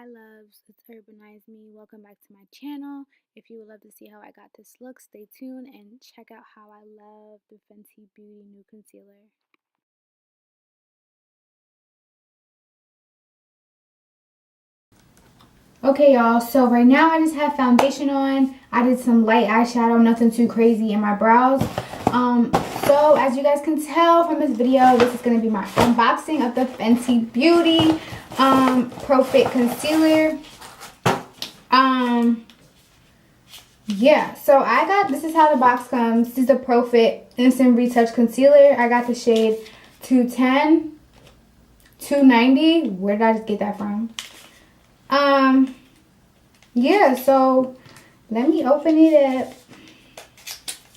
Hi loves, it's Urbanizeme. Welcome back to my channel. If you would love to see how I got this look, stay tuned and check out how I love the Fenty Beauty New Concealer. Okay, y'all, so right now I just have foundation on. I did some light eyeshadow, nothing too crazy in my brows. So as you guys can tell from this video, this is going to be my unboxing of the Fenty Beauty Pro Fit Concealer. Yeah, so I got, this is how the box comes. This is the Pro Fit Instant Retouch Concealer. I got the shade 210, 290. Where did I just get that from? Yeah, so let me open it up.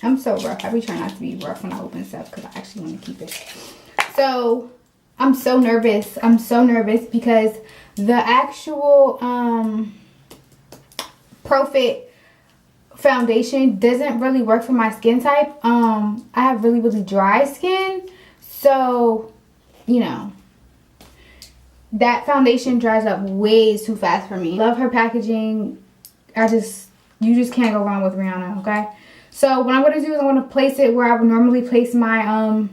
I'm so rough. I be trying not to be rough when I open stuff because I actually want to keep it. So I'm so nervous. I'm so nervous because the actual Pro Fit foundation doesn't really work for my skin type. I have really dry skin, so you know that foundation dries up way too fast for me. Love her packaging. You just can't go wrong with Rihanna, okay? So what I'm going to do is I'm going to place it where I would normally place my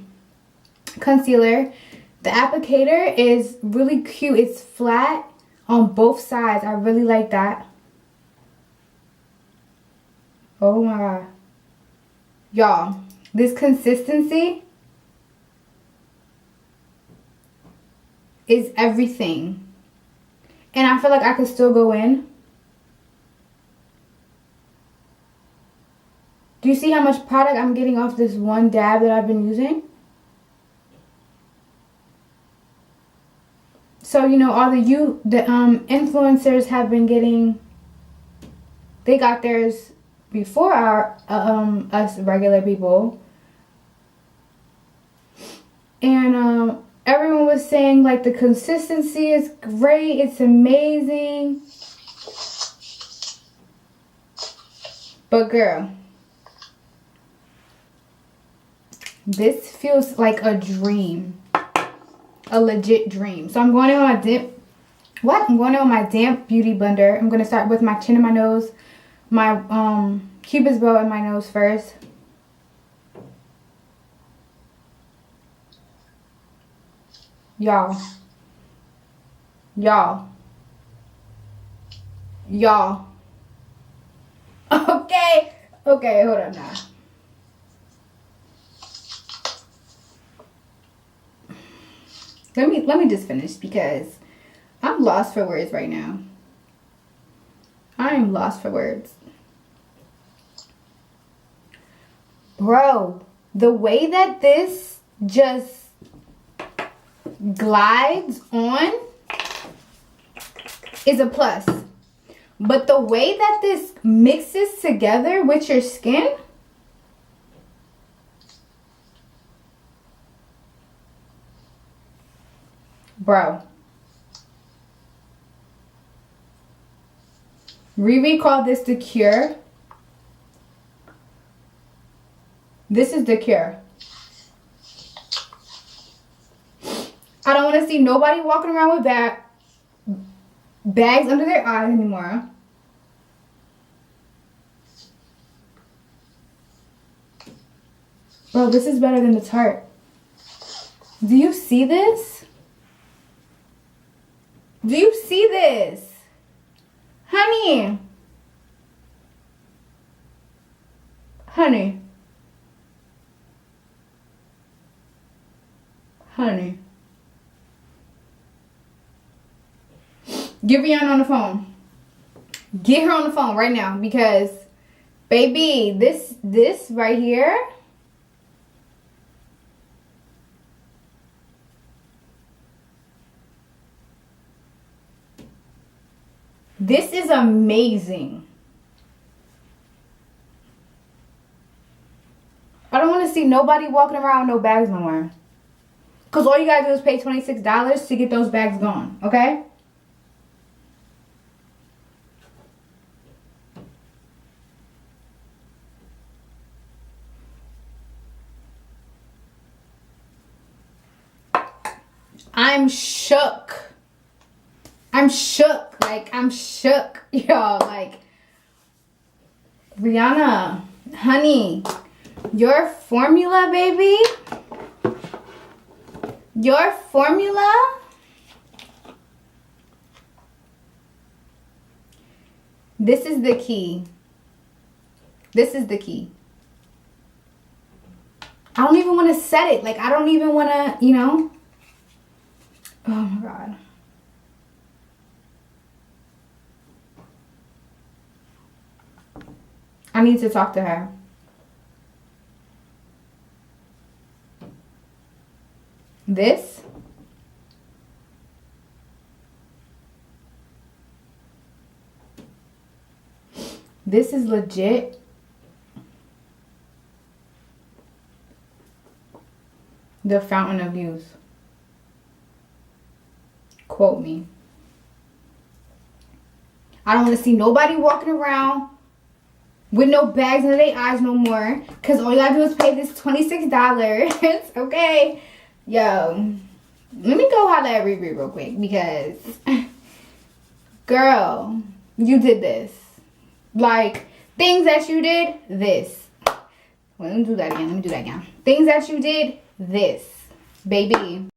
concealer. The applicator is really cute. It's flat on both sides. I really like that. Oh my god. Y'all, this consistency is everything. And I feel like I could still go in. Do you see how much product I'm getting off this one dab that I've been using? So, you know, all the influencers have been getting, they got theirs before us regular people. And everyone was saying like the consistency is great, it's amazing. But girl, this feels like a dream. A legit dream. So I'm going in on my damp beauty blender. I'm going to start with my chin and my nose, my cupid's bow and my nose first. Y'all. Okay, hold on now. Let me just finish because I'm lost for words right now. I am lost for words. Bro, the way that this just glides on is a plus. But the way that this mixes together with your skin, bro. Riri called this the cure. This is the cure. I don't want to see nobody walking around with bags under their eyes anymore. Bro, this is better than the Tarte. Do you see this? Do you see this? Honey. Honey. Honey. Get Rihanna on the phone. Get her on the phone right now because, baby, this right here. This is amazing. I don't want to see nobody walking around with no bags no more. Because all you gotta do is pay $26 to get those bags gone, okay? I'm shook. I'm shook. Like, I'm shook, y'all. Like, Rihanna, honey, your formula, baby. Your formula. This is the key. This is the key. I don't even want to set it. Like, I don't even want to, you know. Oh, my God. I need to talk to her. This. This is legit. The fountain of youth. Quote me. I don't want to see nobody walking around with no bags under their eyes no more. Because all you gotta do is pay this $26. Okay. Yo. Let me go holler at Riri real quick. Because, girl, you did this. Like, things that you did, this. Well, let me do that again. Things that you did, this. Baby.